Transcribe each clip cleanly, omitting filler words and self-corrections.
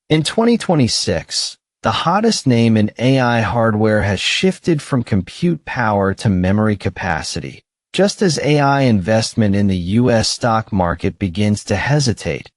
In 2026, the hottest name in AI hardware has shifted from compute power to memory capacity. Just as AI investment in the U.S. stock market begins to hesitate,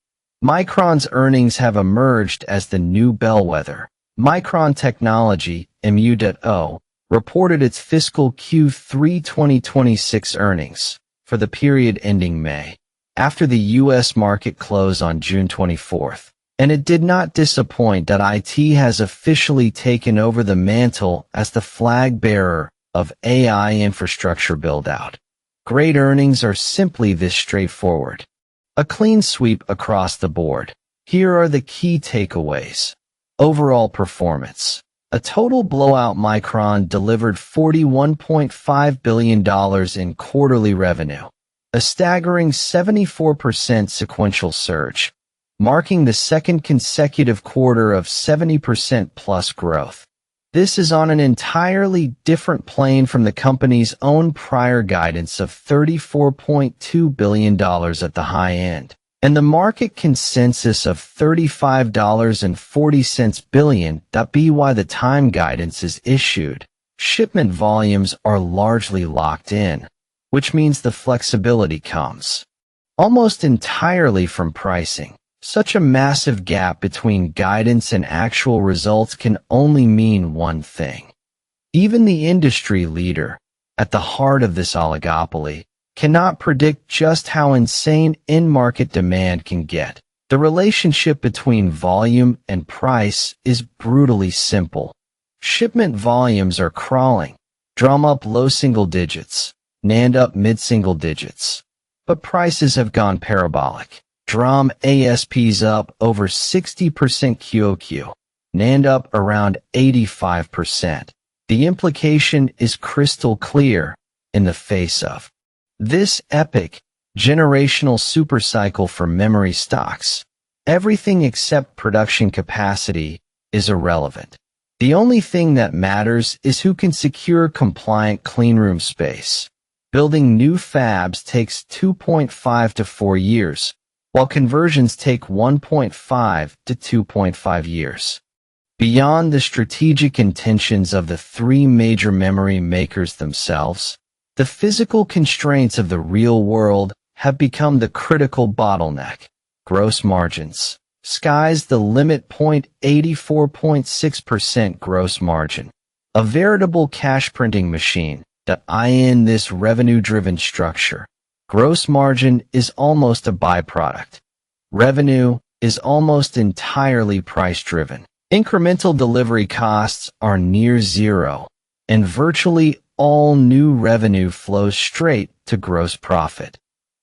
Micron's earnings have emerged as the new bellwether. Micron Technology, MU.O, reported its fiscal Q3 2026 earnings for the period ending May, after the U.S. market closed on June 24th. And it did not disappoint that IT has officially taken over the mantle as the flag bearer of AI infrastructure buildout. Great earnings are simply this straightforward. A clean sweep across the board. Here are the key takeaways. Overall performance. A total blowout. Micron delivered $41.5 billion in quarterly revenue, a staggering 74% sequential surge, marking the second consecutive quarter of 70% plus growth. This is on an entirely different plane from the company's own prior guidance of $34.2 billion at the high end, and the market consensus of $35.40 billion. By the time guidance is issued, shipment volumes are largely locked in, which means the flexibility comes almost entirely from pricing. Such a massive gap between guidance and actual results can only mean one thing. Even the industry leader, at the heart of this oligopoly, cannot predict just how insane in-market demand can get. The relationship between volume and price is brutally simple. Shipment volumes are crawling, DRAM up low single digits, NAND up mid-single digits. But prices have gone parabolic. DRAM ASPs up over 60% QoQ, NAND up around 85%. The implication is crystal clear in the face of this epic, generational supercycle for memory stocks. Everything except production capacity is irrelevant. The only thing that matters is who can secure compliant cleanroom space. Building new fabs takes 2.5 to 4 years. While conversions take 1.5 to 2.5 years. Beyond the strategic intentions of the three major memory makers themselves, the physical constraints of the real world have become the critical bottleneck. Gross margins. Sky's the limit. 84.6% gross margin. A veritable cash printing machine. In this revenue-driven structure, gross margin is almost a byproduct. Revenue is almost entirely price-driven. Incremental delivery costs are near zero, and virtually all new revenue flows straight to gross profit.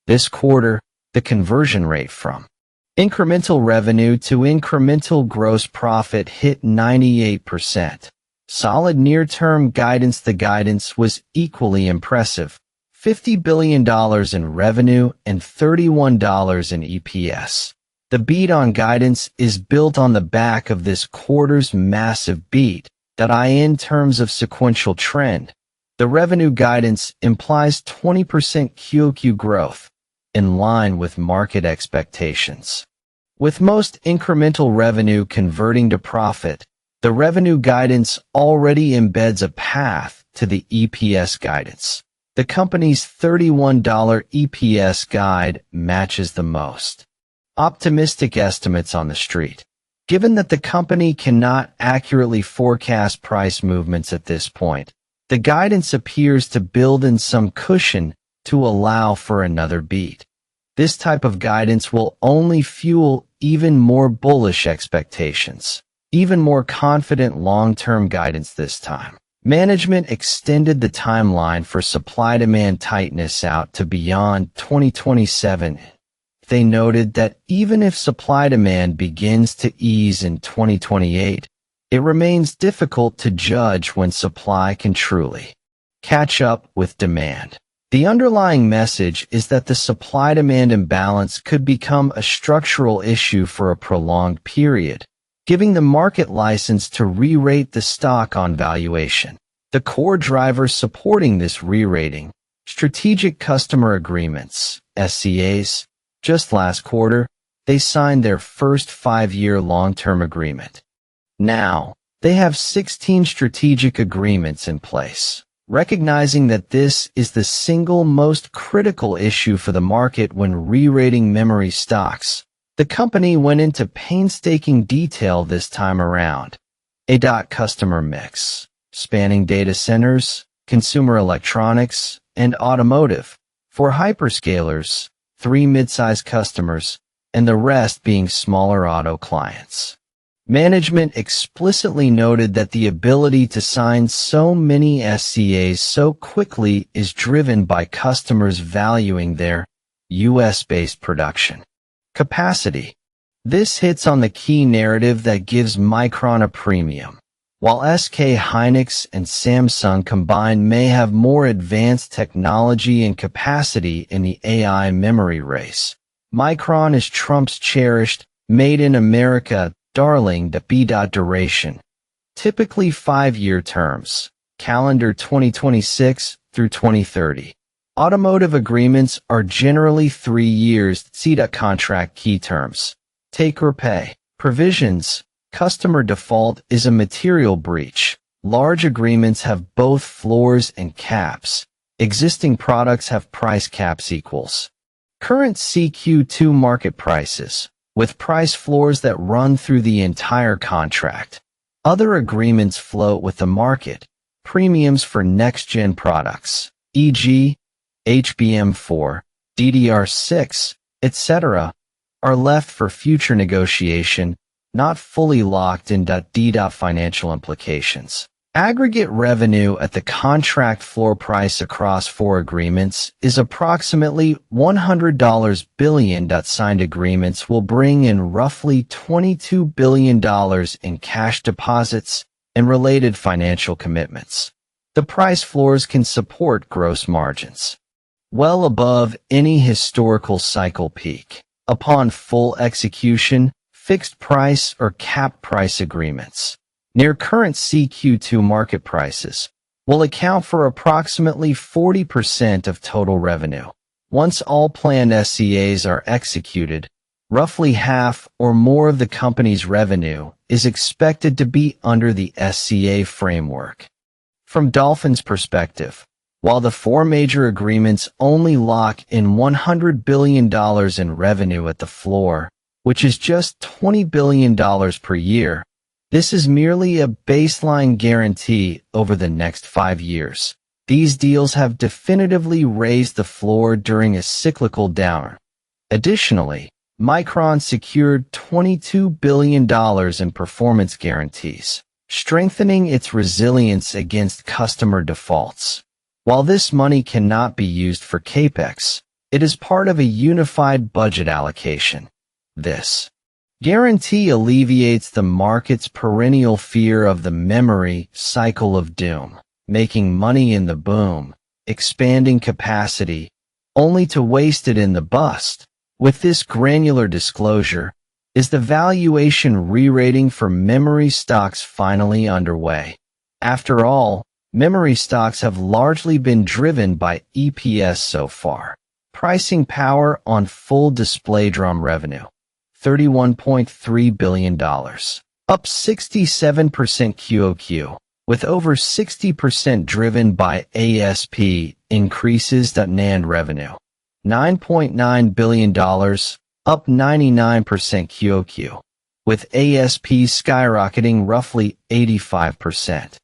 This quarter, the conversion rate from incremental revenue to incremental gross profit hit 98%. Solid near-term guidance. The guidance was equally impressive. $50 billion in revenue and $31 in EPS. The beat on guidance is built on the back of this quarter's massive beat. In terms of sequential trend, the revenue guidance implies 20% QoQ growth, in line with market expectations. With most incremental revenue converting to profit, the revenue guidance already embeds a path to the EPS guidance. The company's $31 EPS guide matches the most optimistic estimates on the street. Given that the company cannot accurately forecast price movements at this point, the guidance appears to build in some cushion to allow for another beat. This type of guidance will only fuel even more bullish expectations, even more confident long-term guidance this time. Management extended the timeline for supply-demand tightness out to beyond 2027. They noted that even if supply-demand begins to ease in 2028, it remains difficult to judge when supply can truly catch up with demand. The underlying message is that the supply-demand imbalance could become a structural issue for a prolonged period, giving the market license to re-rate the stock on valuation. The core drivers supporting this re-rating: strategic customer agreements, SCAs. Just last quarter, they signed their first 5-year long-term agreement. Now, they have 16 strategic agreements in place. Recognizing that this is the single most critical issue for the market when re-rating memory stocks, the company went into painstaking detail this time around. A customer mix, spanning data centers, consumer electronics, and automotive. For hyperscalers, 3 mid-size customers, and the rest being smaller auto clients. Management explicitly noted that the ability to sign so many SCAs so quickly is driven by customers valuing their US-based production capacity. This hits on the key narrative that gives Micron a premium. While SK Hynix and Samsung combined may have more advanced technology and capacity in the AI memory race, Micron is Trump's cherished, made in America darling. Duration. Typically 5-year terms, calendar 2026 through 2030. Automotive agreements are generally 3 years. Contract key terms. Take or pay. Provisions. Customer default is a material breach. Large agreements have both floors and caps. Existing products have price caps equals current CQ2 market prices, with price floors that run through the entire contract. Other agreements float with the market. Premiums for next-gen products, e.g., HBM4, DDR6, etc., are left for future negotiation, not fully locked in. Financial implications. Aggregate revenue at the contract floor price across 4 agreements is approximately $100 billion. Signed agreements will bring in roughly $22 billion in cash deposits and related financial commitments. The price floors can support gross margins well above any historical cycle peak. Upon full execution, fixed price or cap price agreements near current CQ2 market prices will account for approximately 40% of total revenue. Once all planned SCAs are executed, roughly half or more of the company's revenue is expected to be under the SCA framework. From Dolphin's perspective, while the 4 major agreements only lock in $100 billion in revenue at the floor, which is just $20 billion per year, this is merely a baseline guarantee over the next 5 years. These deals have definitively raised the floor during a cyclical downturn. Additionally, Micron secured $22 billion in performance guarantees, strengthening its resilience against customer defaults. While this money cannot be used for Capex, it is part of a unified budget allocation. This guarantee alleviates the market's perennial fear of the memory cycle of doom, making money in the boom, expanding capacity, only to waste it in the bust. With this granular disclosure, is the valuation re-rating for memory stocks finally underway? After all, memory stocks have largely been driven by EPS so far. Pricing power on full display DRAM revenue. $31.3 billion, up 67% QOQ, with over 60% driven by ASP increases. NAND revenue, $9.9 billion, up 99% QOQ, with ASPs skyrocketing roughly 85%.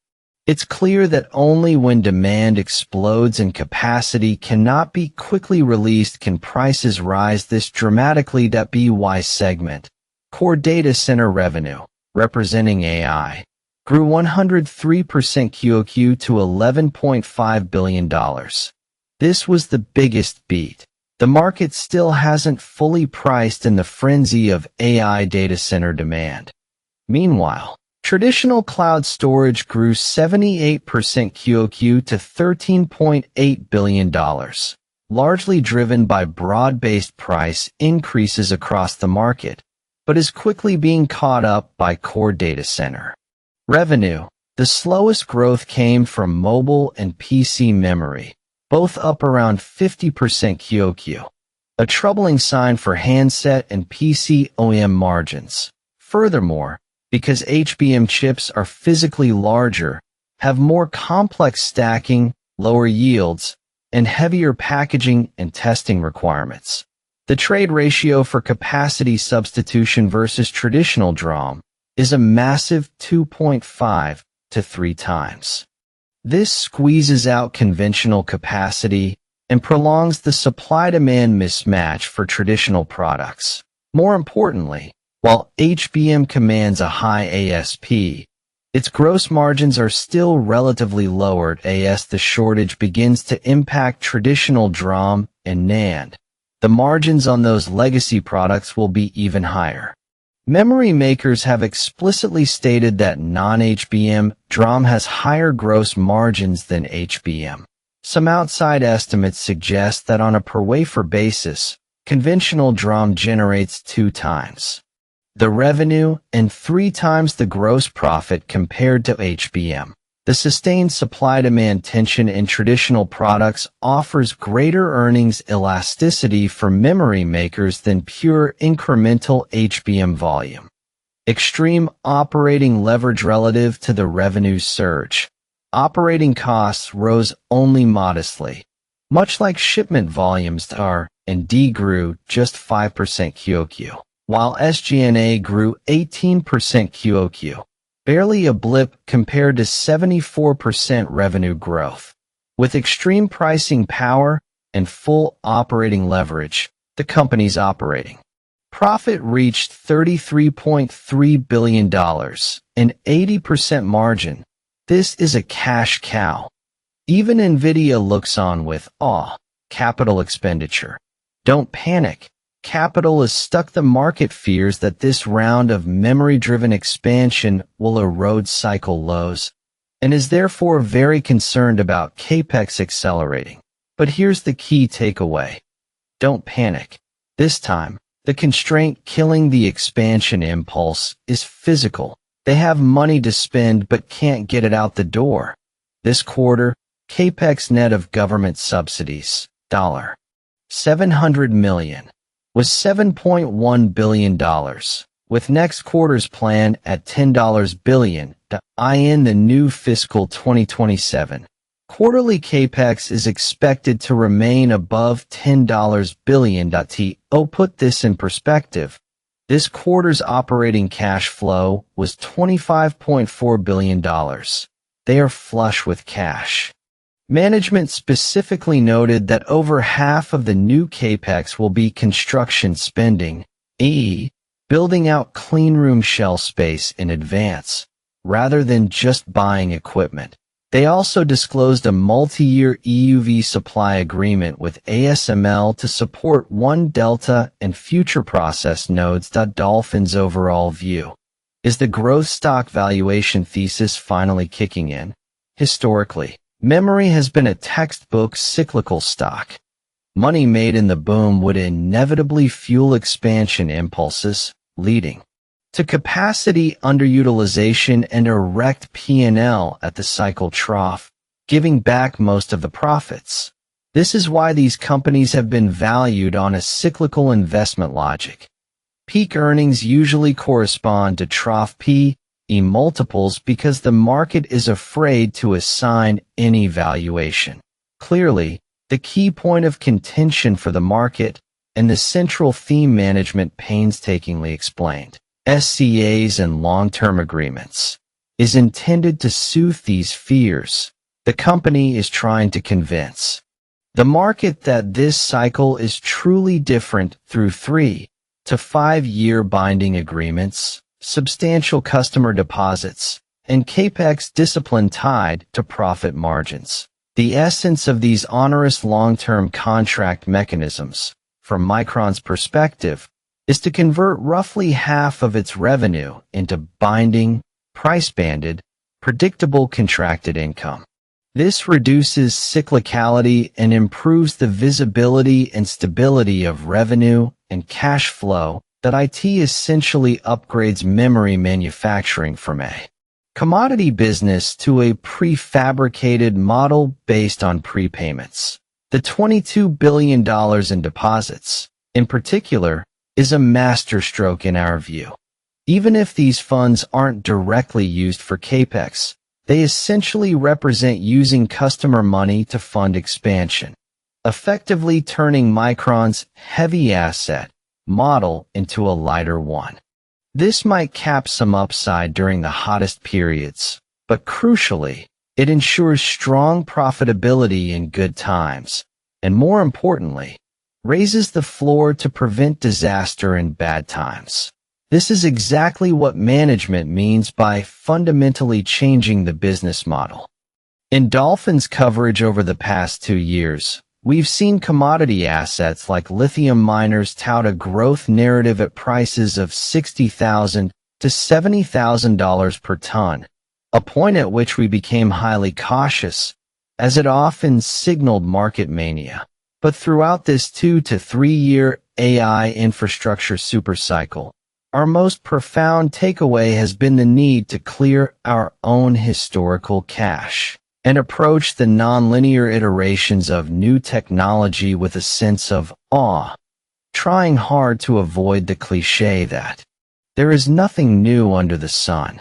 It's clear that only when demand explodes and capacity cannot be quickly released can prices rise this dramatically. BY segment, core data center revenue, representing AI, grew 103% QOQ to $11.5 billion. This was the biggest beat. The market still hasn't fully priced in the frenzy of AI data center demand. Meanwhile, traditional cloud storage grew 78% QOQ to $13.8 billion, largely driven by broad-based price increases across the market, but is quickly being caught up by core data center revenue. The slowest growth came from mobile and PC memory, both up around 50% QOQ. a troubling sign for handset and PC OEM margins. Furthermore, because HBM chips are physically larger, have more complex stacking, lower yields, and heavier packaging and testing requirements, the trade ratio for capacity substitution versus traditional DRAM is a massive 2.5 to 3 times. This squeezes out conventional capacity and prolongs the supply-demand mismatch for traditional products. More importantly, while HBM commands a high ASP, its gross margins are still relatively lower as the shortage begins to impact traditional DRAM and NAND. The margins on those legacy products will be even higher. Memory makers have explicitly stated that non-HBM DRAM has higher gross margins than HBM. Some outside estimates suggest that on a per-wafer basis, conventional DRAM generates 2 times the revenue and 3 times the gross profit compared to HBM. The sustained supply-demand tension in traditional products offers greater earnings elasticity for memory makers than pure incremental HBM volume. Extreme operating leverage relative to the revenue surge. Operating costs rose only modestly, much like shipment volumes R&D grew just 5% QoQ, while SG&A grew 18% QoQ. Barely a blip compared to 74% revenue growth. With extreme pricing power and full operating leverage, the company's operating profit reached $33.3 billion, an 80% margin. This is a cash cow. Even Nvidia looks on with awe. Capital expenditure. Don't panic. Capital is stuck. The market fears that this round of memory-driven expansion will erode cycle lows, and is therefore very concerned about Capex accelerating. But here's the key takeaway. Don't panic. This time, the constraint killing the expansion impulse is physical. They have money to spend but can't get it out the door. This quarter, Capex net of government subsidies, $700 million. Was $7.1 billion, with next quarter's plan at $10 billion in the new fiscal 2027. Quarterly Capex is expected to remain above $10 billion. To put this in perspective, this quarter's operating cash flow was $25.4 billion. They are flush with cash. Management specifically noted that over half of the new Capex will be construction spending, i.e., building out cleanroom shell space in advance, rather than just buying equipment. They also disclosed a multi-year EUV supply agreement with ASML to support 1 Delta and future process nodes. Dolphin's overall view. Is the growth stock valuation thesis finally kicking in? Historically, memory has been a textbook cyclical stock. Money made in the boom would inevitably fuel expansion impulses, leading to capacity underutilization and erect P&L at the cycle trough, giving back most of the profits. This is why these companies have been valued on a cyclical investment logic. Peak earnings usually correspond to trough P/E multiples because the market is afraid to assign any valuation. Clearly, the key point of contention for the market, and the central theme management painstakingly explained, SCAs and long-term agreements, is intended to soothe these fears. The company is trying to convince the market that this cycle is truly different through 3 to 5 year binding agreements, substantial customer deposits, and Capex discipline tied to profit margins. The essence of these onerous long-term contract mechanisms, from Micron's perspective, is to convert roughly half of its revenue into binding, price-banded, predictable contracted income. This reduces cyclicality and improves the visibility and stability of revenue and cash flow that IT essentially upgrades memory manufacturing from a commodity business to a prefabricated model based on prepayments. The $22 billion in deposits, in particular, is a masterstroke in our view. Even if these funds aren't directly used for Capex, they essentially represent using customer money to fund expansion, effectively turning Micron's heavy asset model into a lighter one. This might cap some upside during the hottest periods, but crucially, it ensures strong profitability in good times, and more importantly, raises the floor to prevent disaster in bad times. This is exactly what management means by fundamentally changing the business model. In Dolphin's coverage over the past 2 years, we've seen commodity assets like lithium miners tout a growth narrative at prices of $60,000 to $70,000 per ton, a point at which we became highly cautious, as it often signaled market mania. But throughout this 2 to 3 year AI infrastructure supercycle, our most profound takeaway has been the need to clear our own historical cache and approach the nonlinear iterations of new technology with a sense of awe, trying hard to avoid the cliché that there is nothing new under the sun.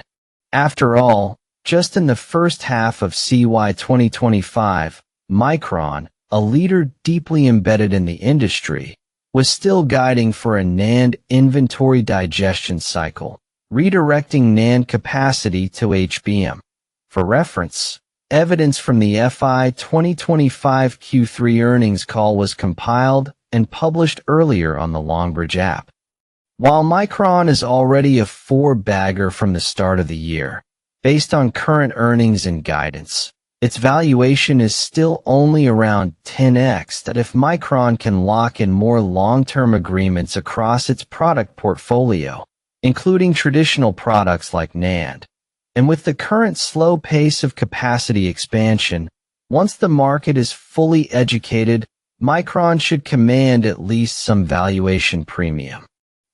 After all, just in the first half of CY 2025, Micron, a leader deeply embedded in the industry, was still guiding for a NAND inventory digestion cycle, redirecting NAND capacity to HBM. For reference, evidence from the FI 2025 Q3 earnings call was compiled and published earlier on the Longbridge app. While Micron is already a 4-bagger from the start of the year, based on current earnings and guidance, its valuation is still only around 10x that if Micron can lock in more long-term agreements across its product portfolio, including traditional products like NAND. And with the current slow pace of capacity expansion, once the market is fully educated, Micron should command at least some valuation premium.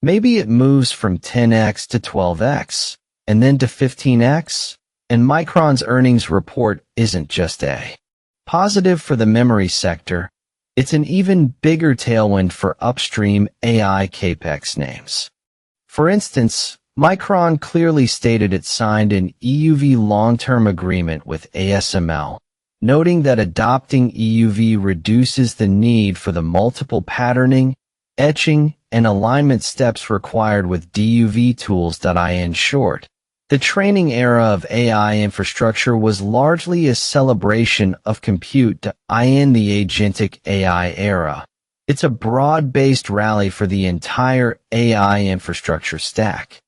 Maybe it moves from 10x to 12x, and then to 15x, and Micron's earnings report isn't just a positive for the memory sector, it's an even bigger tailwind for upstream AI Capex names. For instance, Micron clearly stated it signed an EUV long-term agreement with ASML, noting that adopting EUV reduces the need for the multiple patterning, etching, and alignment steps required with DUV tools. In short, the training era of AI infrastructure was largely a celebration of compute in the agentic AI era. It's a broad-based rally for the entire AI infrastructure stack.